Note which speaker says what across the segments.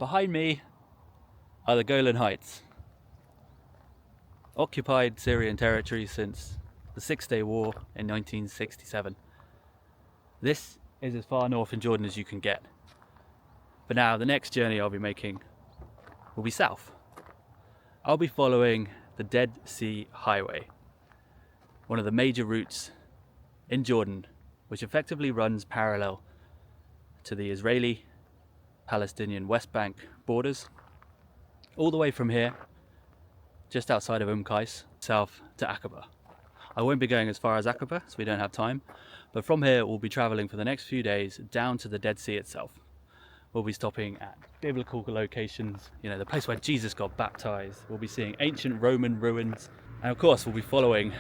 Speaker 1: Behind me are the Golan Heights, occupied Syrian territory since the Six-Day War in 1967. This is as far north in Jordan as you can get. But now the next journey I'll be making will be south. I'll be following the Dead Sea Highway, one of the major routes in Jordan, which effectively runs parallel to the Israeli-Palestinian West Bank borders, all the way from here, just outside of Qais, south to Aqaba. I won't be going as far as Aqaba, so we don't have time, but from here we'll be travelling for the next few days down to the Dead Sea itself. We'll be stopping at biblical locations, the place where Jesus got baptised. We'll be seeing ancient Roman ruins, and of course we'll be following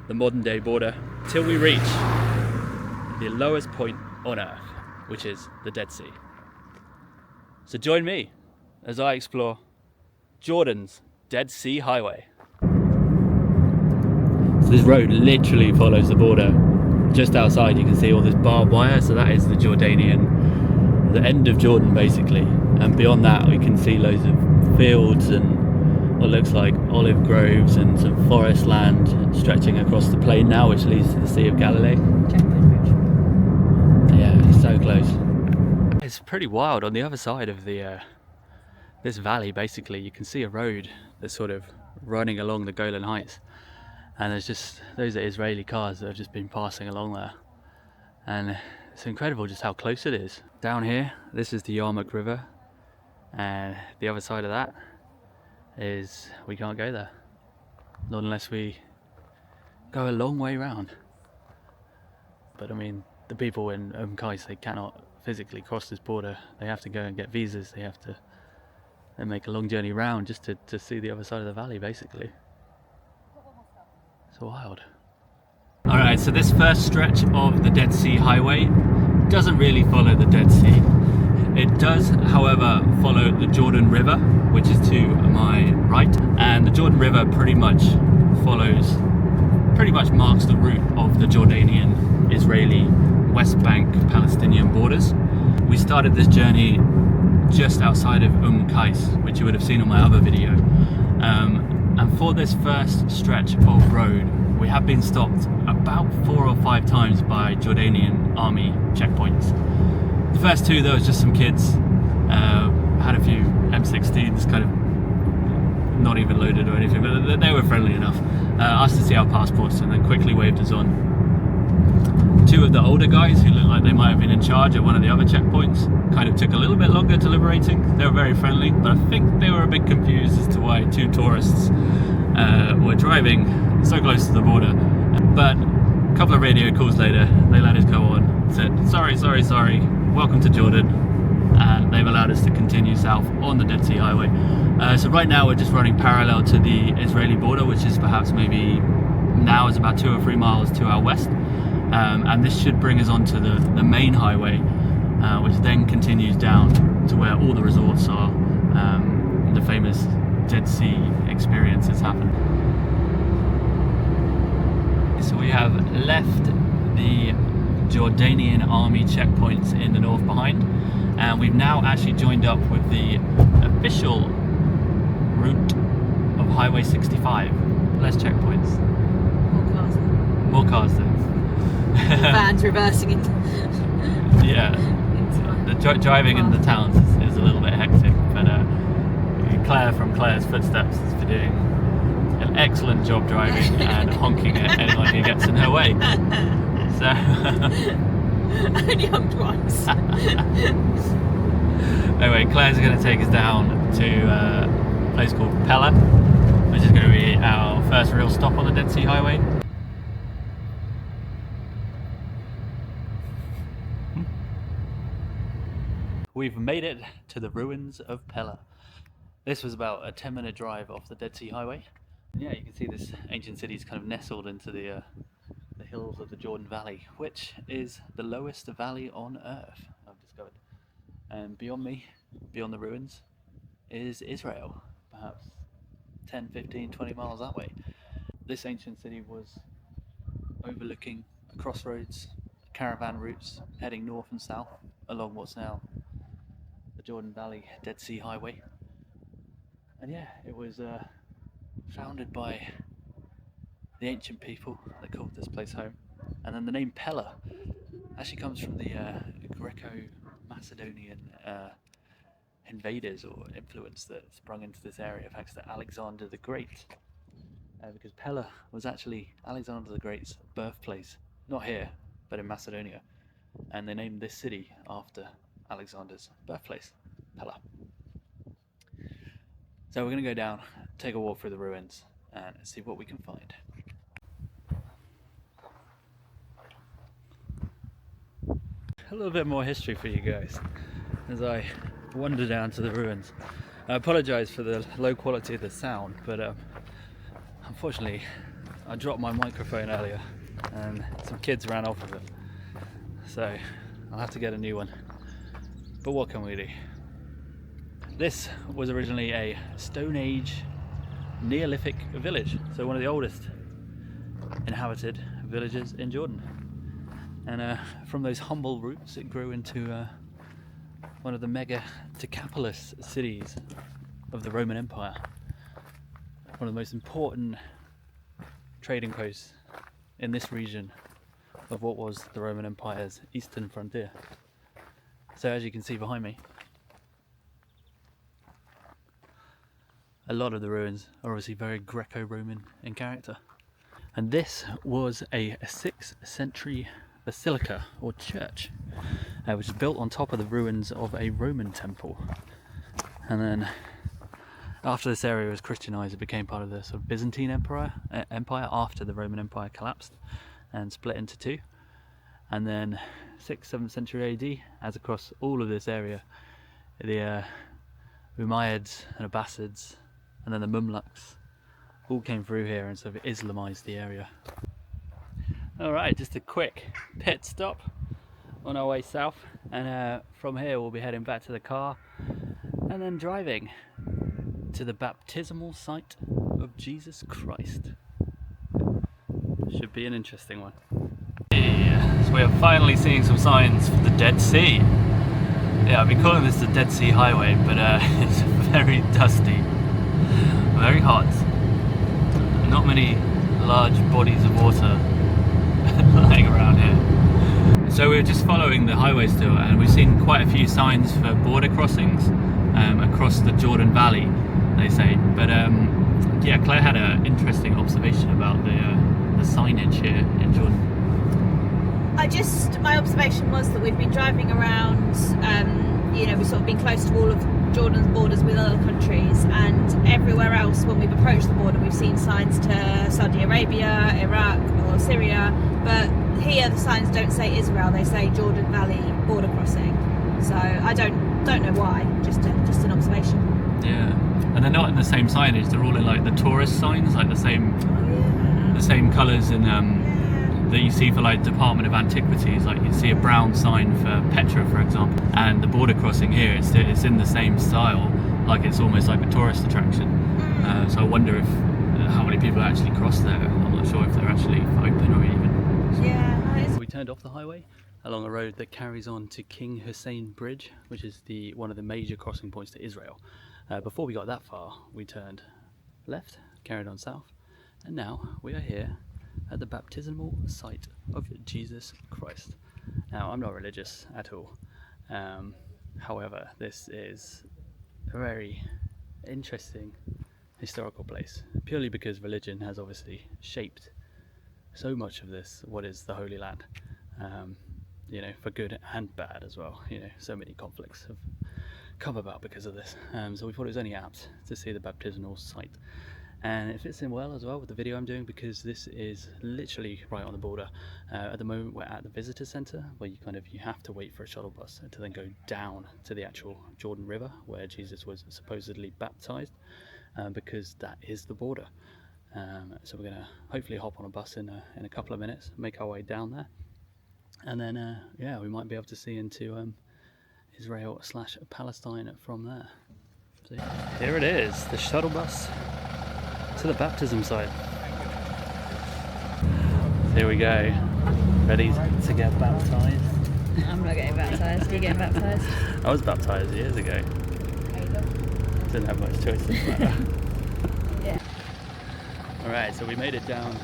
Speaker 1: the modern day border till we reach the lowest point on earth, which is the Dead Sea. So join me as I explore Jordan's Dead Sea Highway. So this road literally follows the border. Just outside you can see all this barbed wire, so that is the end of Jordan basically, and beyond that we can see loads of fields and what looks like olive groves and some forest land stretching across the plain now, which leads to the Sea of Galilee. Yeah, it's so close. It's pretty wild. On the other side of this valley basically you can see a road that's sort of running along the Golan Heights, and there's just those are Israeli cars that have just been passing along there, and it's incredible just how close it is. Down here, this is the Yarmouk River, and the other side of that is we can't go there, not unless we go a long way round. But I mean, the people in Qais, they cannot physically cross this border. They have to go and get visas. They have to make a long journey round just to see the other side of the valley basically. It's wild. Alright, so this first stretch of the Dead Sea Highway doesn't really follow the Dead Sea. It does, however, follow the Jordan River, which is to my right, and the Jordan River pretty much marks the route of the Jordanian, Israeli, West Bank, Palestinian borders. We started this journey just outside of Qais, which you would have seen on my other video. And for this first stretch of road, we have been stopped about 4 or 5 times by Jordanian army checkpoints. The first two, there was just some kids, had a few M16s, kind of not even loaded or anything, but they were friendly enough. Asked to see our passports and then quickly waved us on. 2 of the older guys who looked like they might have been in charge at one of the other checkpoints kind of took a little bit longer deliberating. They were very friendly, but I think they were a bit confused as to why 2 tourists were driving so close to the border. But a couple of radio calls later, they let us go on, said, sorry, welcome to Jordan, and they've allowed us to continue south on the Dead Sea Highway. So right now we're just running parallel to the Israeli border, which is perhaps maybe now is about 2 or 3 miles to our west. And this should bring us onto the main highway, which then continues down to where all the resorts are, the famous Dead Sea experiences happen. So we have left the Jordanian army checkpoints in the north behind, and we've now actually joined up with the official route of Highway 65. Less checkpoints. More cars then.
Speaker 2: Vans reversing it.
Speaker 1: Yeah, the driving in the towns is a little bit hectic, but Claire from Claire's Footsteps is doing an excellent job driving and honking at anyone who gets in her way. So
Speaker 2: only honked once.
Speaker 1: Anyway, Claire's going to take us down to a place called Pella, which is going to be our first real stop on the Dead Sea Highway. We've made it to the ruins of Pella. This was about a 10-minute drive off the Dead Sea Highway. And yeah, you can see this ancient city is kind of nestled into the hills of the Jordan Valley, which is the lowest valley on earth, I've discovered. And beyond me, beyond the ruins, is Israel, perhaps 10, 15, 20 miles that way. This ancient city was overlooking a crossroads, caravan routes heading north and south along what's now the Jordan Valley Dead Sea Highway. And yeah, it was founded by the ancient people that called this place home. And then the name Pella actually comes from the Greco-Macedonian invaders or influence that sprung into this area thanks to Alexander the Great. Because Pella was actually Alexander the Great's birthplace, not here, but in Macedonia. And they named this city after Alexander's birthplace, Pella. So we're going to go down, take a walk through the ruins, and see what we can find. A little bit more history for you guys as I wander down to the ruins. I apologise for the low quality of the sound, but unfortunately I dropped my microphone earlier and some kids ran off with it, so I'll have to get a new one. But what can we do? This was originally a Stone Age Neolithic village, so one of the oldest inhabited villages in Jordan. And from those humble roots it grew into one of the mega Decapolis cities of the Roman Empire. One of the most important trading posts in this region of what was the Roman Empire's eastern frontier. So as you can see behind me, a lot of the ruins are obviously very Greco-Roman in character. And this was a 6th century basilica or church, which is built on top of the ruins of a Roman temple. And then after this area was Christianized, it became part of the sort of Byzantine Empire after the Roman Empire collapsed and split into two. And then 6th, 7th century AD, as across all of this area, the Umayyads and Abbasids and then the Mamluks all came through here and sort of Islamized the area. Alright, just a quick pit stop on our way south, and from here we'll be heading back to the car and then driving to the baptismal site of Jesus Christ. Should be an interesting one. Yeah, so we are finally seeing some signs for the Dead Sea. Yeah, I've been calling this the Dead Sea Highway, but it's very dusty, very hot, not many large bodies of water lying around here. So we're just following the highway still, and we've seen quite a few signs for border crossings across the Jordan Valley, they say. But yeah, Claire had an interesting observation about the signage here in Jordan.
Speaker 2: My observation was that we've been driving around, we've sort of been close to all of Jordan's borders with other countries, and everywhere else when we've approached the border we've seen signs to Saudi Arabia, Iraq or Syria, but here the signs don't say Israel, they say Jordan Valley border crossing. So I don't know why, just an observation.
Speaker 1: Yeah, and they're not in the same signage, they're all in like the tourist signs, like the same colours in that you see for like Department of Antiquities. Like you see a brown sign for Petra, for example, and the border crossing here, it's in the same style, like it's almost like a tourist attraction. So I wonder if how many people actually cross there. I'm not sure if they're actually open or even.
Speaker 2: Yeah.
Speaker 1: We turned off the highway along a road that carries on to King Hussein Bridge, which is one of the major crossing points to Israel. Before we got that far, we turned left, carried on south, and now we are here at the baptismal site of Jesus Christ. Now, I'm not religious at all. However, this is a very interesting historical place, purely because religion has obviously shaped so much of this, what is the Holy Land, for good and bad as well. So many conflicts have come about because of this. So we thought it was only apt to see the baptismal site. And it fits in well as well with the video I'm doing, because this is literally right on the border. At the moment we're at the visitor centre, where you have to wait for a shuttle bus to then go down to the actual Jordan River where Jesus was supposedly baptised, because that is the border. So we're going to hopefully hop on a bus in a couple of minutes, make our way down there, and then we might be able to see into Israel/Palestine from there. So here it is, the shuttle bus to the baptism site. Here we go, ready to get baptized.
Speaker 2: I'm not getting baptised. Are you getting baptised?
Speaker 1: I was baptised years ago. Didn't have much choice in the matter.
Speaker 2: Yeah.
Speaker 1: Alright, so we made it down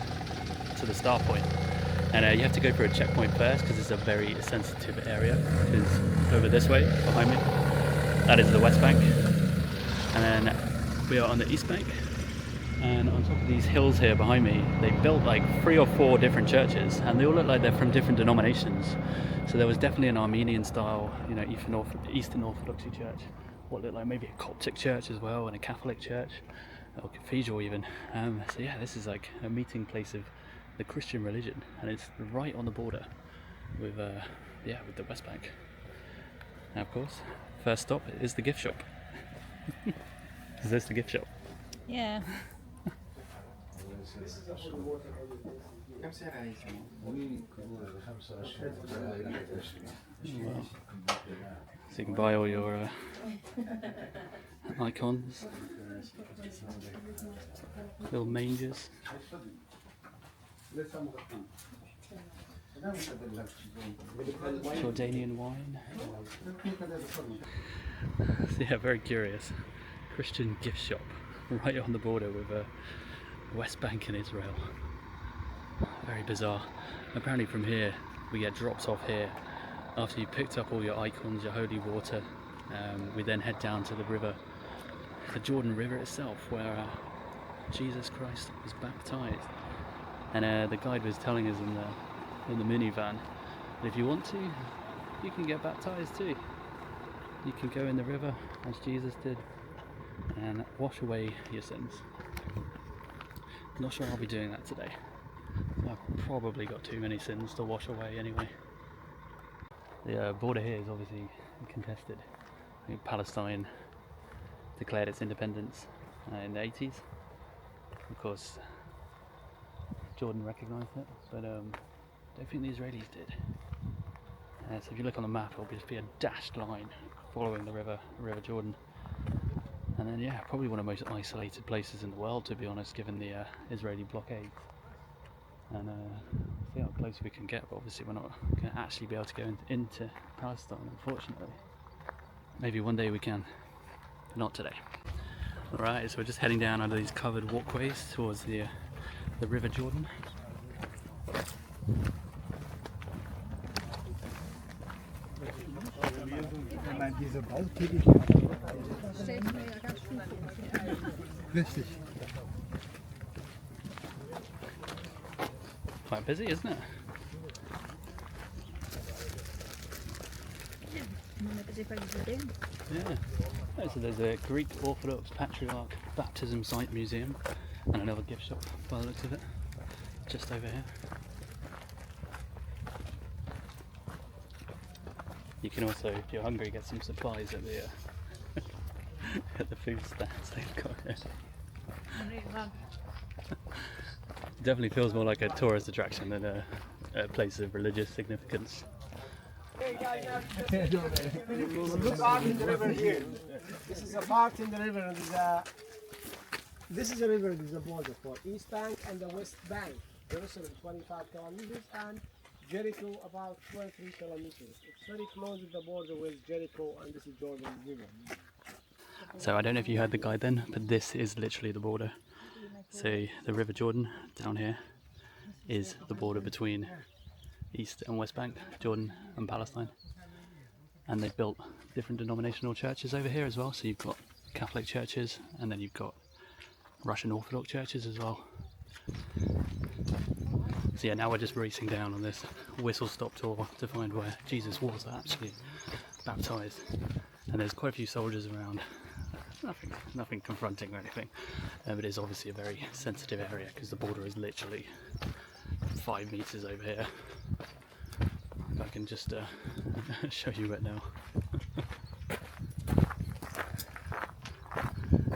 Speaker 1: to the start point. And you have to go through a checkpoint first because it's a very sensitive area. Because over this way, behind me, that is the West Bank. And then we are on the East Bank. And on top of these hills here behind me, they built like 3 or 4 different churches, and they all look like they're from different denominations. So there was definitely an Armenian style, you know, Eastern Orthodoxy church, what looked like maybe a Coptic church as well, and a Catholic church, or cathedral even. So yeah, this is like a meeting place of the Christian religion, and it's right on the border with with the West Bank. Now, of course, first stop is the gift shop. Is this the gift shop?
Speaker 2: Yeah.
Speaker 1: Wow. So you can buy all your icons, little mangers. Jordanian wine. So yeah, very curious. Christian gift shop right on the border with West Bank in Israel. Very bizarre. Apparently from here we get drops off here. After you picked up all your icons, your holy water, we then head down to the river, the Jordan River itself, where Jesus Christ was baptised. And the guide was telling us in the minivan that if you want to, you can get baptised too. You can go in the river as Jesus did and wash away your sins. Not sure I'll be doing that today. I've probably got too many sins to wash away anyway. The border here is obviously contested. I think Palestine declared its independence in the 80s. Of course, Jordan recognised it, but I don't think the Israelis did. So if you look on the map, it'll just be a dashed line following the river Jordan. And then yeah, probably one of the most isolated places in the world, to be honest, given the Israeli blockade. And see how close we can get, but obviously we're not going to actually be able to go into Palestine, unfortunately. Maybe one day we can, but not today. Alright, so we're just heading down under these covered walkways towards the River Jordan. Quite busy, isn't it? Yeah. Oh, so there's a Greek Orthodox Patriarch Baptismal Site museum and another gift shop by the looks of it, just over here. You can also, if you're hungry, get some supplies at the at the food stands they've got here. Definitely feels more like a tourist attraction than a place of religious significance.
Speaker 3: Look out in the river here. This is a part in the river, and this is a river. This is a border for East Bank and the West Bank. Jerusalem 25 kilometers and Jericho about 23 kilometers. It's very close to the border with Jericho, and this is Jordan River.
Speaker 1: So I don't know if you heard the guide then, but this is literally the border. So the River Jordan down here is the border between East and West Bank, Jordan and Palestine. And they've built different denominational churches over here as well. So you've got Catholic churches, and then you've got Russian Orthodox churches as well. So yeah, now we're just racing down on this whistle-stop tour to find where Jesus was actually baptised. And there's quite a few soldiers around. Nothing confronting or anything, but it is obviously a very sensitive area because the border is literally 5 meters over here. I can just show you it now.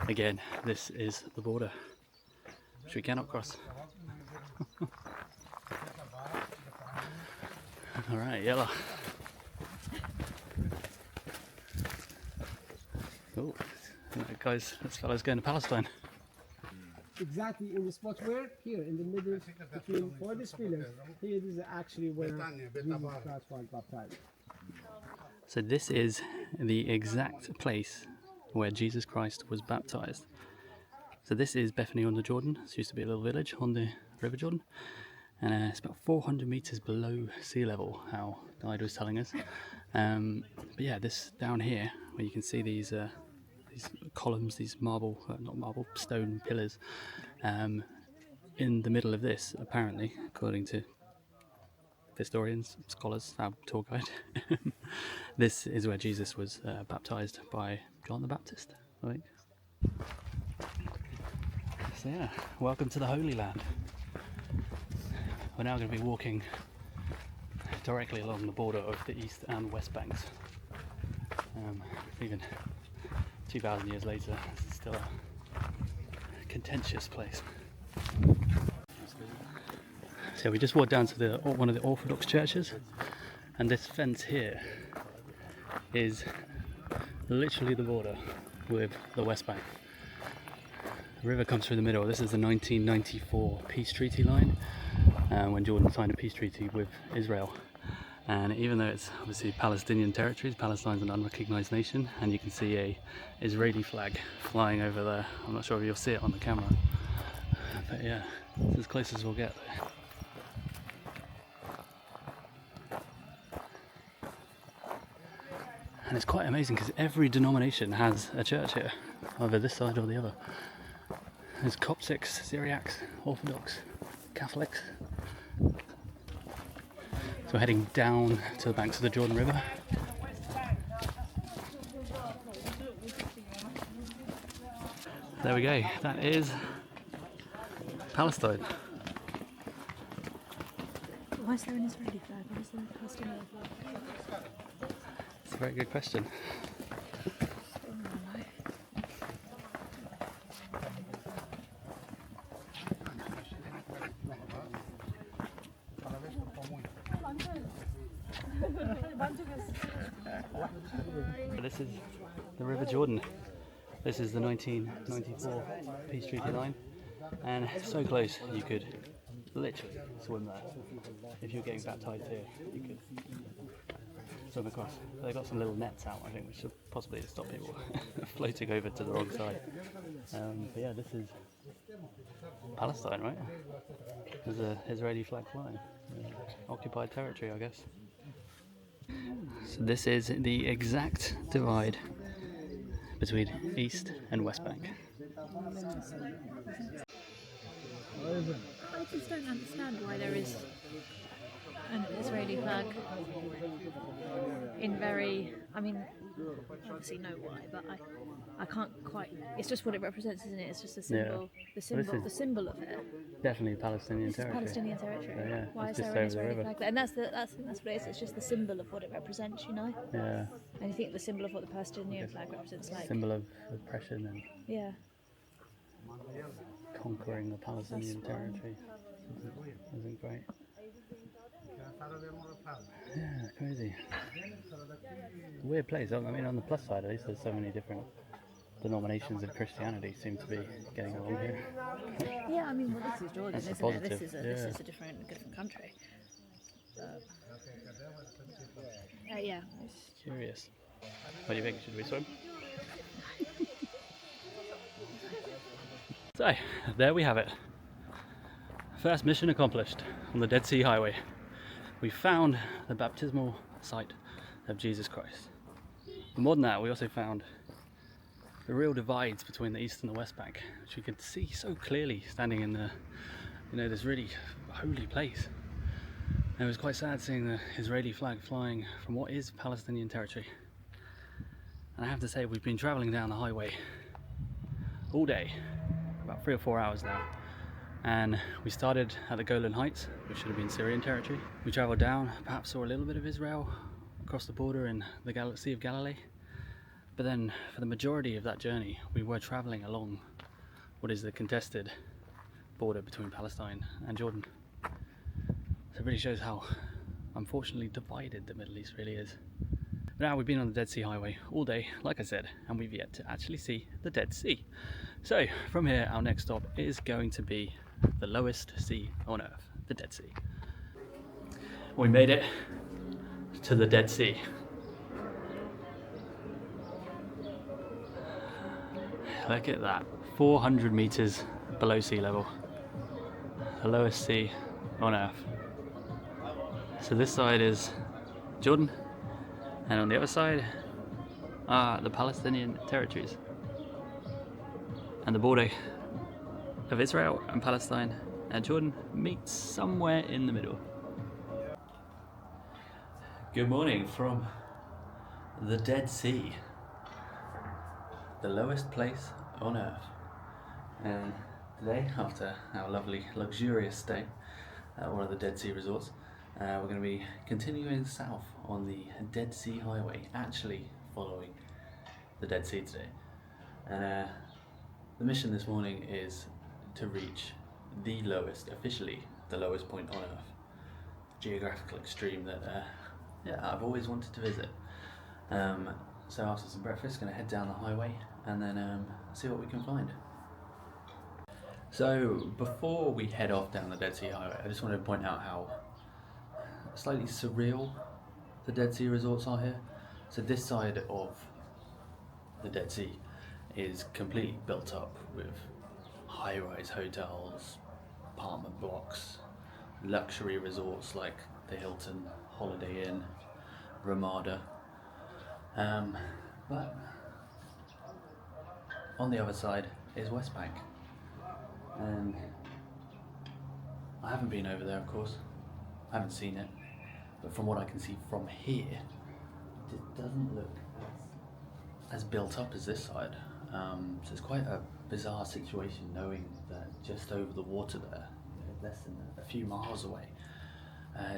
Speaker 1: Again, this is the border, which we cannot cross. Alright, yellow. Oh, guys, this fellow's going to Palestine.
Speaker 3: Exactly in the spot where? Here, in the middle between 4 pillars. Here is actually where Jesus Christ was baptized.
Speaker 1: So this is the exact place where Jesus Christ was baptized. So this is Bethany on the Jordan. This used to be a little village on the River Jordan, and it's about 400 meters below sea level, how the guide was telling us. But yeah, this down here, where you can see these columns, these marble, not marble, stone pillars, in the middle of this, apparently, according to historians, scholars, our tour guide, this is where Jesus was baptized by John the Baptist, I think. So yeah, welcome to the Holy Land. We're now going to be walking directly along the border of the east and west banks. Even 2,000 years later, this is still a contentious place. So we just walked down to one of the Orthodox churches, and this fence here is literally the border with the West Bank. The river comes through the middle. This is the 1994 peace treaty line, when Jordan signed a peace treaty with Israel. And even though it's obviously Palestinian territories, Palestine's an unrecognized nation, and you can see a Israeli flag flying over there. I'm not sure if you'll see it on the camera, but yeah, it's as close as we'll get there. And it's quite amazing because every denomination has a church here, either this side or the other. There's Coptics, Syriacs, Orthodox, Catholics. So we're heading down to the banks of the Jordan River. There we go, that is Palestine.
Speaker 2: Why is there an Israeli flag? Why is there a Palestinian flag?
Speaker 1: It's a very good question. This is the River Jordan. This is the 1994 peace treaty line, and it's so close you could literally swim there. If you're getting baptized here, you could swim across. They've got some little nets out, I think, which should possibly stop people floating over to the wrong side. But yeah, this is Palestine, right? There's an Israeli flag flying. Occupied territory, I guess. So this is the exact divide between East and West Bank.
Speaker 2: I just don't understand why there is an Israeli flag in very, I mean, obviously know why, but I can't quite, it's just what it represents, isn't it? It's just a symbol,
Speaker 1: Yeah.
Speaker 2: the symbol of it.
Speaker 1: Definitely Palestinian
Speaker 2: It's
Speaker 1: territory.
Speaker 2: Palestinian territory.
Speaker 1: Yeah,
Speaker 2: Why
Speaker 1: it's
Speaker 2: is
Speaker 1: just
Speaker 2: there an
Speaker 1: over the
Speaker 2: Israeli
Speaker 1: river.
Speaker 2: flag there? And that's what it is. It's just the symbol of what it represents, you know.
Speaker 1: Yeah,
Speaker 2: And you think the symbol of what the Palestinian flag represents, like
Speaker 1: symbol of oppression and
Speaker 2: yeah,
Speaker 1: conquering the Palestinian territory. Isn't great? Yeah, crazy. Weird place. I mean, on the plus side, at least there's so many different denominations of Christianity seem to be getting along here.
Speaker 2: yeah. I mean, well, this is Jordan,
Speaker 1: That's a
Speaker 2: isn't it? This
Speaker 1: positive,
Speaker 2: is a different country. Yeah.
Speaker 1: Curious. What do you think? Should we swim? So, there we have it. First mission accomplished on the Dead Sea Highway. We found the baptismal site of Jesus Christ. But more than that, we also found the real divides between the East and the West Bank, which we could see so clearly standing in the, this really holy place. And it was quite sad seeing the Israeli flag flying from what is Palestinian territory. And I have to say, we've been traveling down the highway all day, about 3 or 4 hours now. And we started at the Golan Heights, which should have been Syrian territory. We travelled down, perhaps saw a little bit of Israel across the border in the Sea of Galilee. But then for the majority of that journey, we were travelling along what is the contested border between Palestine and Jordan. So it really shows how unfortunately divided the Middle East really is. But now we've been on the Dead Sea Highway all day, like I said, and we've yet to actually see the Dead Sea. So from here, our next stop is going to be the lowest sea on earth, the Dead Sea. We made it to the Dead Sea. Look at that, 400 meters below sea level, the lowest sea on earth. So this side is Jordan, and on the other side are the Palestinian territories, and the border of Israel and Palestine and Jordan meets somewhere in the middle. Good morning from the Dead Sea, the lowest place on earth. And today, after our lovely luxurious stay at one of the Dead Sea resorts, we're going to be continuing south on the Dead Sea Highway, actually following the Dead Sea today. And the mission this morning is to reach the lowest, officially the lowest point on earth, geographical extreme that I've always wanted to visit. So after some breakfast, going to head down the highway and then see what we can find. So before we head off down the Dead Sea Highway, I just wanted to point out how slightly surreal the Dead Sea resorts are here. So this side of the Dead Sea is completely built up with high-rise hotels, apartment blocks, luxury resorts like the Hilton, Holiday Inn, Ramada. But on the other side is West Bank, and I haven't been over there, of course. I haven't seen it, but from what I can see from here, it doesn't look as built up as this side. So it's quite a bizarre situation knowing that just over the water there, less than a few miles away,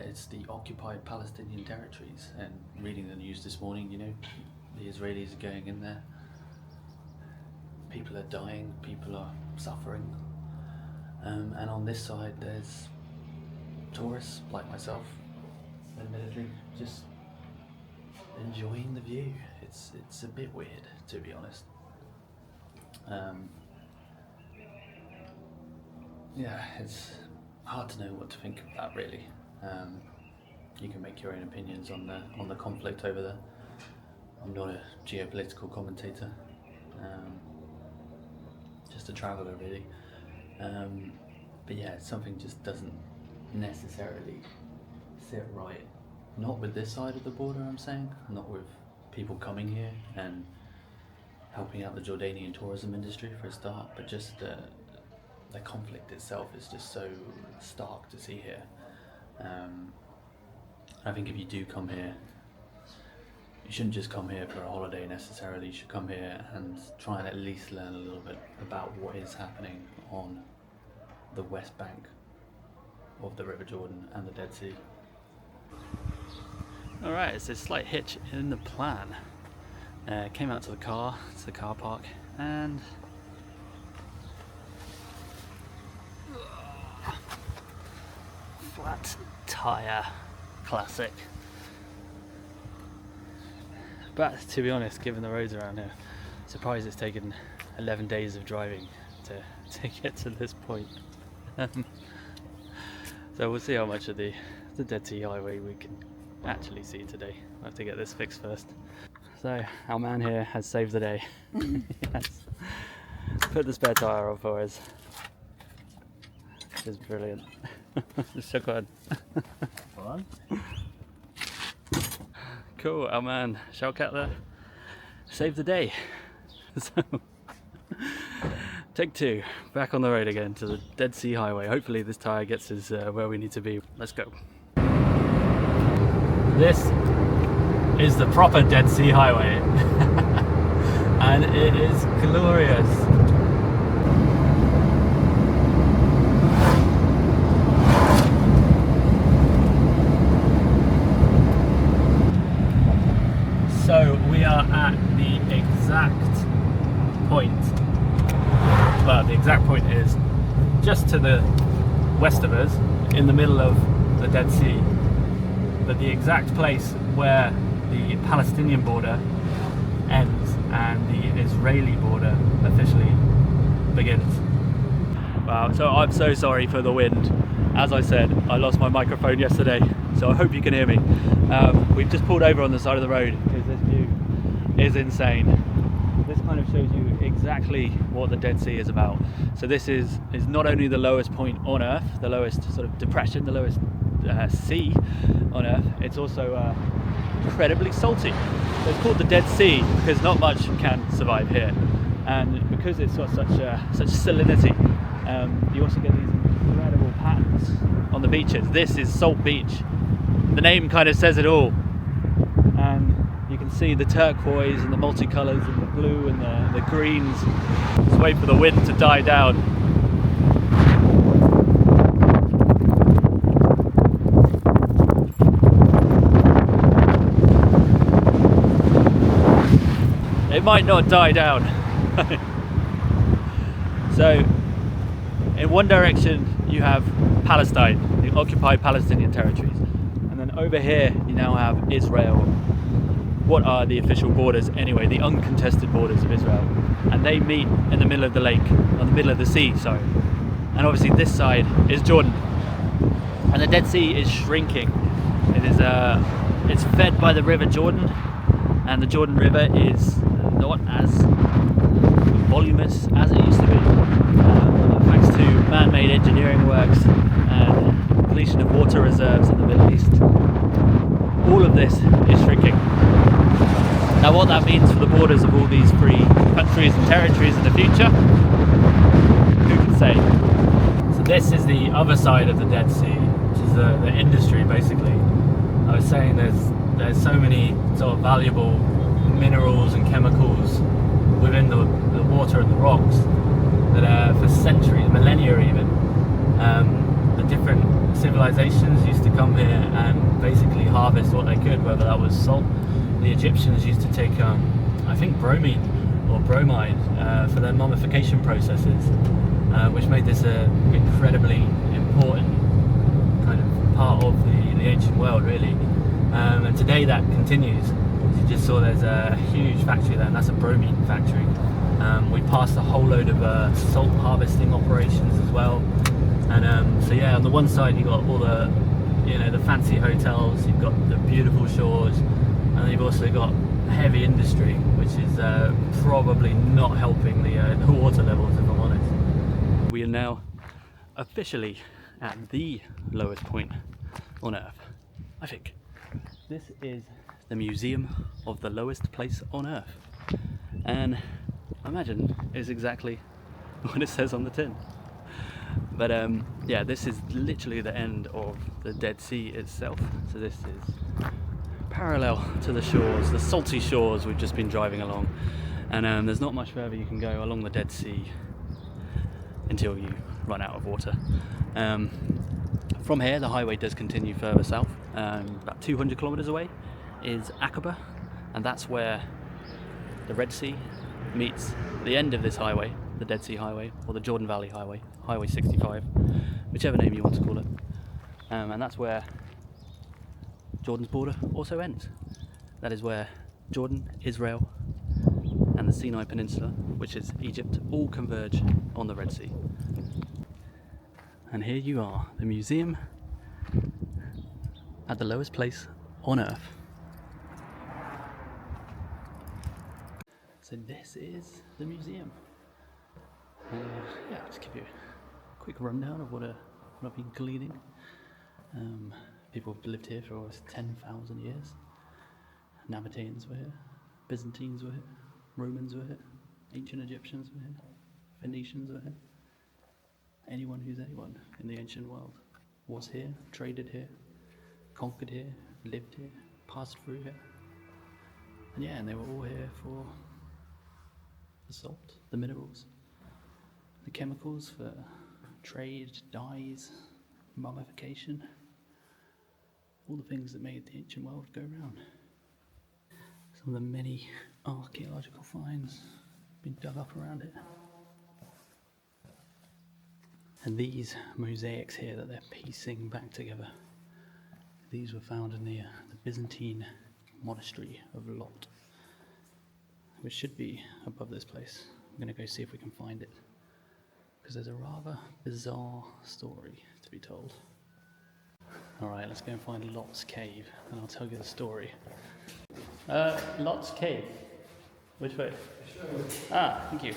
Speaker 1: it's the occupied Palestinian territories. And reading the news this morning, you know, the Israelis are going in there. People are dying, people are suffering. And on this side, there's tourists like myself, admittedly, just enjoying the view. It's a bit weird, to be honest. Yeah, it's hard to know what to think of that, really. You can make your own opinions on the conflict over there. I'm not a geopolitical commentator, just a traveller, really. But yeah, something just doesn't necessarily sit right. Not with this side of the border, I'm saying. Not with people coming here and helping out the Jordanian tourism industry for a start, but just the conflict itself is just so stark to see here. I think if you do come here, you shouldn't just come here for a holiday necessarily. You should come here and try and at least learn a little bit about what is happening on the west bank of the River Jordan and the Dead Sea. Alright, it's a slight hitch in the plan. Came out to the car park, and flat tire, classic. But to be honest, given the roads around here, surprised it's taken 11 days of driving to get to this point. So we'll see how much of the Dead Sea Highway we can actually see today. I'll have to get this fixed first. So our man here has saved the day. Yes. Put the spare tyre on for us. Which is brilliant. Shukran. Cool, our man Shaukat there saved the day. So take two, back on the road again to the Dead Sea Highway. Hopefully this tyre gets us where we need to be. Let's go. This is the proper Dead Sea Highway. And it is glorious. So we are at the exact point. Well, the exact point is just to the west of us, in the middle of the Dead Sea. But the exact place where the Palestinian border ends and the Israeli border officially begins. Wow, so I'm so sorry for the wind. As I said, I lost my microphone yesterday, so I hope you can hear me. We've just pulled over on the side of the road because this view is insane. This kind of shows you exactly what the Dead Sea is about. So this is not only the lowest point on Earth, the lowest sort of depression, the lowest sea on Earth, it's also incredibly salty. So it's called the Dead Sea because not much can survive here, and because it's got such salinity, you also get these incredible patterns on the beaches. This is Salt Beach. The name kind of says it all, and you can see the turquoise and the multicolours and the blue and the greens. Just wait for the wind to die down. It might not die down. So in one direction you have Palestine, the occupied Palestinian territories, and then over here you now have Israel. What are the official borders anyway? The uncontested borders of Israel, and they meet in the middle of the lake, or the middle of the sea, sorry. And obviously this side is Jordan, and the Dead Sea is shrinking. It's fed by the River Jordan, and the Jordan River is not as voluminous as it used to be, thanks to man-made engineering works and depletion of water reserves in the Middle East. All of this is shrinking. Now what that means for the borders of all these free countries and territories in the future, who can say? So this is the other side of the Dead Sea, which is the industry basically. I was saying there's so many sort of valuable minerals and chemicals within the water and the rocks that for centuries, millennia even, the different civilizations used to come here and basically harvest what they could, whether that was salt. The Egyptians used to take, I think, bromine or bromide for their mummification processes, which made this an incredibly important kind of part of the ancient world, really. And today that continues. As you just saw, there's a huge factory there, and that's a bromine factory. We passed a whole load of salt harvesting operations as well. And so yeah, on the one side you've got all the, the fancy hotels, you've got the beautiful shores, and then you've also got heavy industry, which is probably not helping the water levels, if I'm honest. We are now officially at the lowest point on Earth, I think. This is the museum of the lowest place on Earth, and I imagine it's exactly what it says on the tin. But yeah, this is literally the end of the Dead Sea itself. So this is parallel to the shores, the salty shores we've just been driving along, and there's not much further you can go along the Dead Sea until you run out of water. From here the highway does continue further south. About 200 kilometers away is Aqaba, and that's where the Red Sea meets the end of this highway, the Dead Sea Highway, or the Jordan Valley Highway, Highway 65, whichever name you want to call it. And that's where Jordan's border also ends. That is where Jordan, Israel, and the Sinai Peninsula, which is Egypt, all converge on the Red Sea. And here you are, the museum at the lowest place on Earth. So this is the museum. Yeah, I'll just give you a quick rundown of what I've been gleaning. People have lived here for almost 10,000 years. Nabateans were here, Byzantines were here, Romans were here, ancient Egyptians were here, Phoenicians were here. Anyone who's anyone in the ancient world was here, traded here, conquered here, lived here, passed through here. And yeah, and they were all here for the salt, the minerals, the chemicals for trade, dyes, mummification, all the things that made the ancient world go round. Some of the many archaeological finds been dug up around it. And these mosaics here that they're piecing back together, these were found in the Byzantine monastery of Lot, which should be above this place. I'm going to go see if we can find it, because there's a rather bizarre story to be told. Alright, let's go and find Lot's cave, and I'll tell you the story. Lot's cave. Which way? Ah, thank you.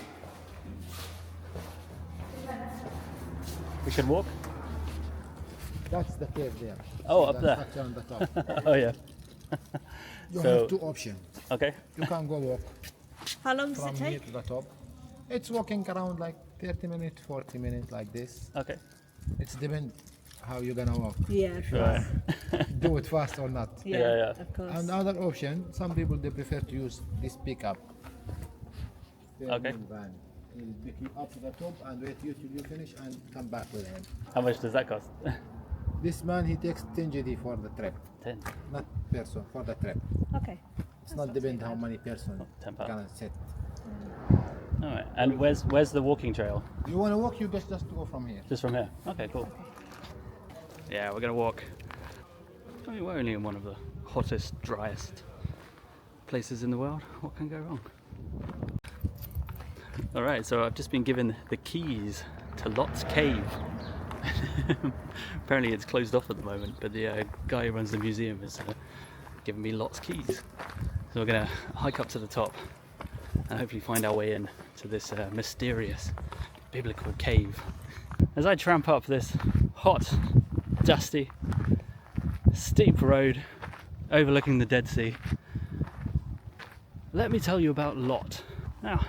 Speaker 1: We should walk?
Speaker 4: That's the cave there.
Speaker 1: Oh, up
Speaker 4: The
Speaker 1: there.
Speaker 4: structure on the top.
Speaker 1: Oh, yeah.
Speaker 4: You
Speaker 1: So-
Speaker 4: have two options.
Speaker 1: Okay.
Speaker 4: You can go walk
Speaker 2: How long does
Speaker 4: from
Speaker 2: it
Speaker 4: here
Speaker 2: take?
Speaker 4: to the top. It's walking around like 30 minutes, 40 minutes like this.
Speaker 1: Okay.
Speaker 4: It's depend how you're gonna walk.
Speaker 2: Yeah,
Speaker 1: Right.
Speaker 4: Do it fast or not.
Speaker 1: Yeah.
Speaker 2: of course.
Speaker 4: And other option, some people they prefer to use this pickup.
Speaker 1: Okay.
Speaker 4: Van. He'll pick you up to the top and wait you till you finish and come back with him.
Speaker 1: How much does that cost?
Speaker 4: This man he takes 10 GD for the trip,
Speaker 1: 10.
Speaker 4: not person for the trip.
Speaker 2: Okay.
Speaker 4: It's not depend how many person
Speaker 1: £10.
Speaker 4: gonna sit.
Speaker 1: All right. And where's the walking trail?
Speaker 4: You wanna walk? You just go from here.
Speaker 1: Just from here? Okay, cool. Yeah, we're gonna walk. I mean, we're only in one of the hottest, driest places in the world. What can go wrong? All right, so I've just been given the keys to Lot's Cave. Apparently it's closed off at the moment, but the guy who runs the museum has given me Lot's keys. So we're gonna hike up to the top and hopefully find our way in to this mysterious biblical cave. As I tramp up this hot, dusty, steep road overlooking the Dead Sea, let me tell you about Lot. Now,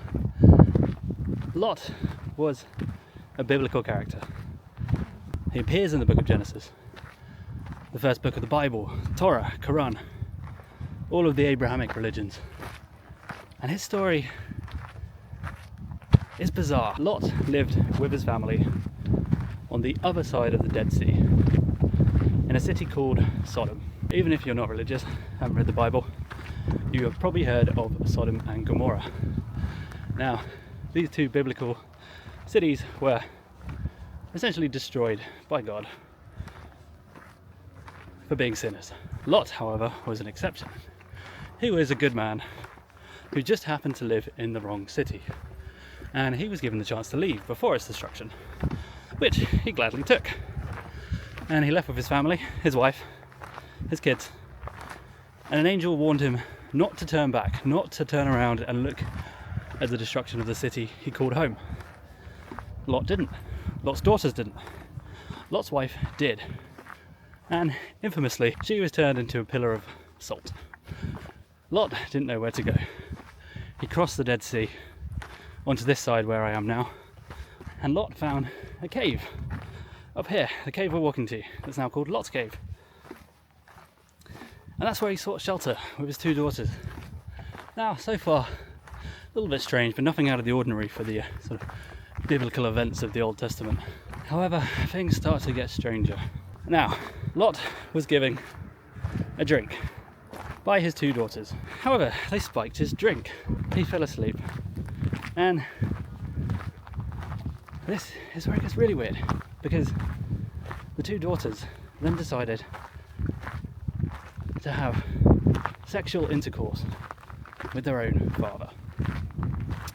Speaker 1: Lot was a biblical character. He appears in the book of Genesis, the first book of the Bible, Torah, Quran, all of the Abrahamic religions. And his story is bizarre. Lot lived with his family on the other side of the Dead Sea, in a city called Sodom. Even if you're not religious, haven't read the Bible, you have probably heard of Sodom and Gomorrah. Now, these two biblical cities were essentially destroyed by God for being sinners. Lot, however, was an exception. He was a good man who just happened to live in the wrong city, and he was given the chance to leave before its destruction, which he gladly took. And he left with his family, his wife, his kids, and an angel warned him not to turn back, not to turn around and look at the destruction of the city he called home. Lot didn't. Lot's daughters didn't. Lot's wife did. And infamously, she was turned into a pillar of salt. Lot didn't know where to go. He crossed the Dead Sea onto this side where I am now, and Lot found a cave up here, the cave we're walking to. It's now called Lot's Cave. And that's where he sought shelter with his two daughters. Now, so far, a little bit strange, but nothing out of the ordinary for the sort of biblical events of the Old Testament. However, things start to get stranger. Now, Lot was giving a drink by his two daughters. However, they spiked his drink. He fell asleep. And this is where it gets really weird, because the two daughters then decided to have sexual intercourse with their own father.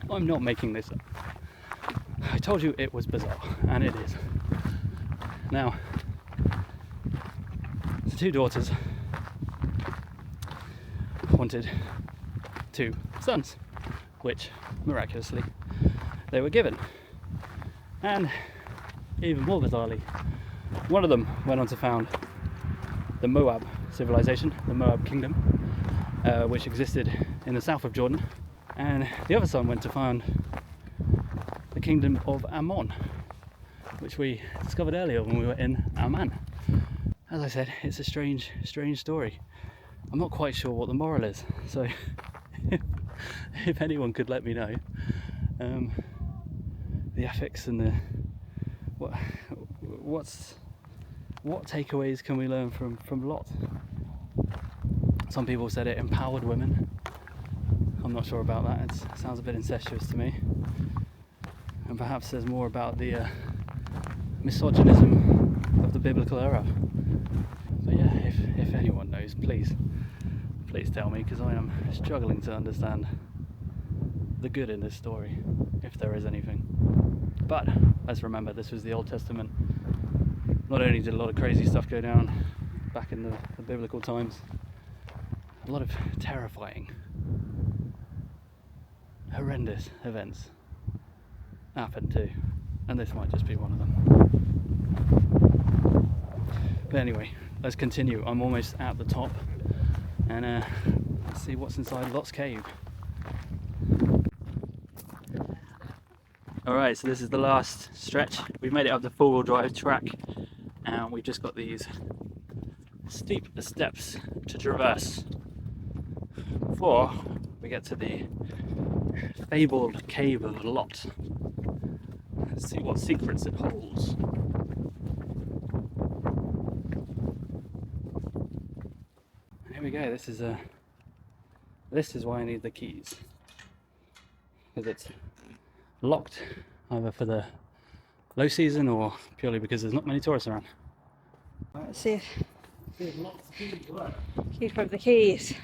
Speaker 1: I'm not making this up. I told you it was bizarre, and it is. Now, the two daughters wanted two sons, which miraculously they were given. And even more bizarrely, one of them went on to found the Moab civilization, the Moab kingdom, which existed in the south of Jordan, and the other son went to found the kingdom of Ammon, which we discovered earlier when we were in Amman. As I said, it's a strange story. I'm not quite sure what the moral is, so if anyone could let me know the ethics and the what takeaways can we learn from Lot. Some people said it empowered women. I'm not sure about that. It sounds a bit incestuous to me, and perhaps there's more about the misogynism of the biblical era. But yeah, if anyone knows, please tell me, because I am struggling to understand the good in this story, if there is anything. But let's remember, this was the Old Testament. Not only did a lot of crazy stuff go down back in the biblical times, a lot of terrifying horrendous events happen too, and this might just be one of them. But anyway, let's continue. I'm almost at the top, and let's see what's inside Lot's Cave. Alright, so this is the last stretch. We've made it up the four-wheel drive track, and we've just got these steep steps to traverse before we get to the fabled cave of Lot. Let's see what secrets it holds. Here we go. This is why I need the keys, because it's locked either for the low season or purely because there's not many tourists around.
Speaker 2: Let's see if keep from the keys.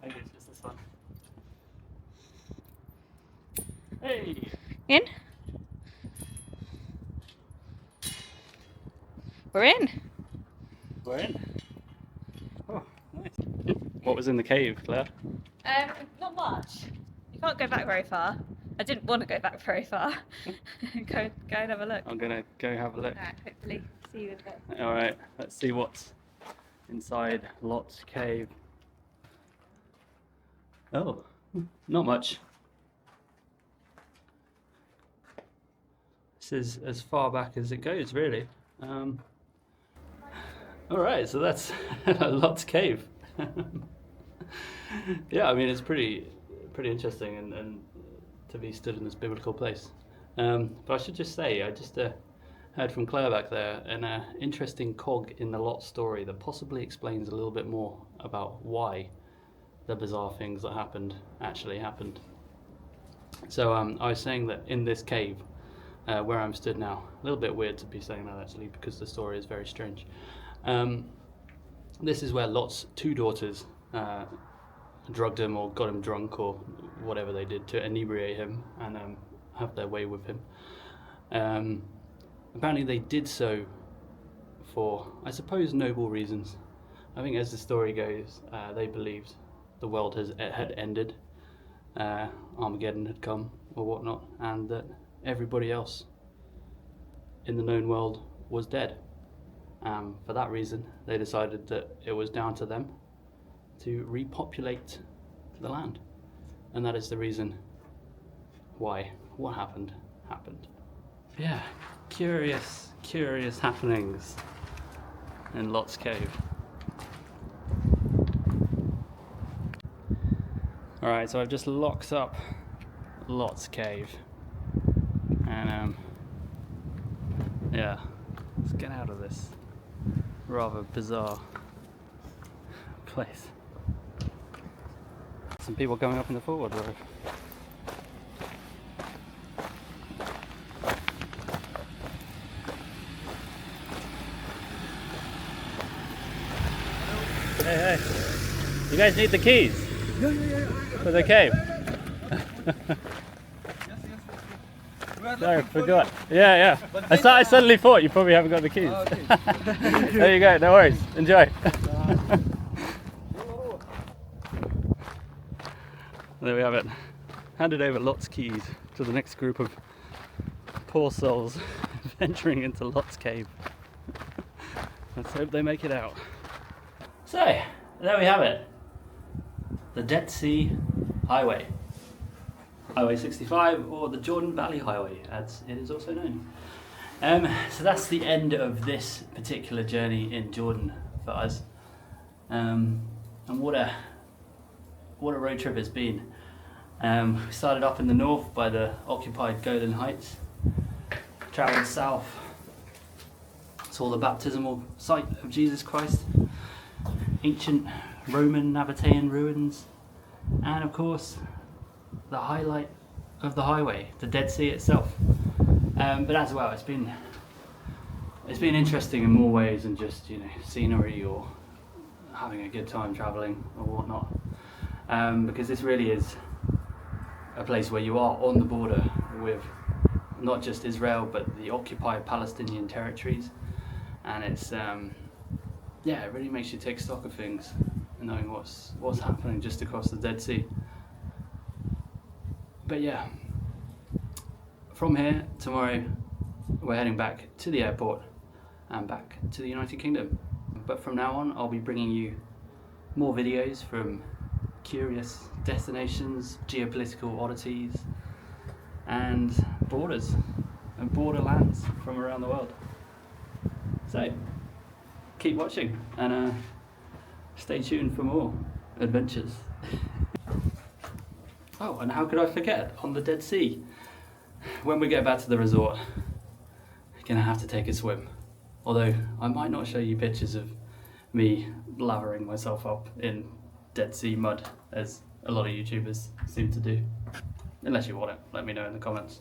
Speaker 1: Maybe it's just this one. Hey!
Speaker 2: In? We're in.
Speaker 1: We're in. Oh, nice. What was in the cave, Claire?
Speaker 2: Not much. You can't go back very far. I didn't want to go back very far. go and have a look.
Speaker 1: I'm gonna go have a look.
Speaker 2: Alright, hopefully see you in a bit.
Speaker 1: Alright, let's see what's inside Lot's Cave. Oh, not much. This is as far back as it goes, really. Alright, so that's Lot's Cave. Yeah, I mean, it's pretty interesting and to be stood in this biblical place. But I should just say, I just heard from Claire back there an interesting cog in the Lot story that possibly explains a little bit more about why the bizarre things that actually happened. So I was saying that in this cave, where I'm stood now, a little bit weird to be saying that actually, because the story is very strange. This is where Lot's two daughters drugged him or got him drunk or whatever they did to inebriate him and have their way with him. Apparently they did so for, I suppose, noble reasons. I think as the story goes, they believed the world had ended, Armageddon had come or whatnot, and that everybody else in the known world was dead. For that reason, they decided that it was down to them to repopulate the land, and that is the reason why what happened. Yeah, curious happenings in Lot's Cave. Alright, so I've just locked up Lot's Cave, and yeah, let's get out of this rather bizarre place. Some people going up in the forward row. Hey, you guys need the keys?
Speaker 3: Yeah.
Speaker 1: For the cave? Sorry, forgot. Yeah. I suddenly thought you probably haven't got the keys.
Speaker 3: Okay.
Speaker 1: There you go, no worries. Enjoy. There we have it. Handed over Lot's keys to the next group of poor souls venturing into Lot's Cave. Let's hope they make it out. So, there we have it. The Dead Sea Highway. Highway 65, or the Jordan Valley Highway, as it is also known. So that's the end of this particular journey in Jordan for us. And what a road trip it's been. We started up in the north by the occupied Golan Heights, travelled south, saw the Baptismal Site of Jesus Christ, ancient Roman Nabatean ruins, and of course the highlight of the highway, the Dead Sea itself. But as well, it's been interesting in more ways than just, scenery or having a good time travelling or whatnot. Because this really is a place where you are on the border with not just Israel but the occupied Palestinian territories, and it's it really makes you take stock of things knowing what's happening just across the Dead Sea. But yeah, from here tomorrow we're heading back to the airport and back to the United Kingdom. But from now on I'll be bringing you more videos from curious destinations, geopolitical oddities, and borders and borderlands from around the world. So keep watching and stay tuned for more adventures. Oh, and how could I forget, on the Dead Sea, when we get back to the resort, we're gonna have to take a swim. Although I might not show you pictures of me lathering myself up in Dead Sea mud, as a lot of YouTubers seem to do. Unless you want it, let me know in the comments.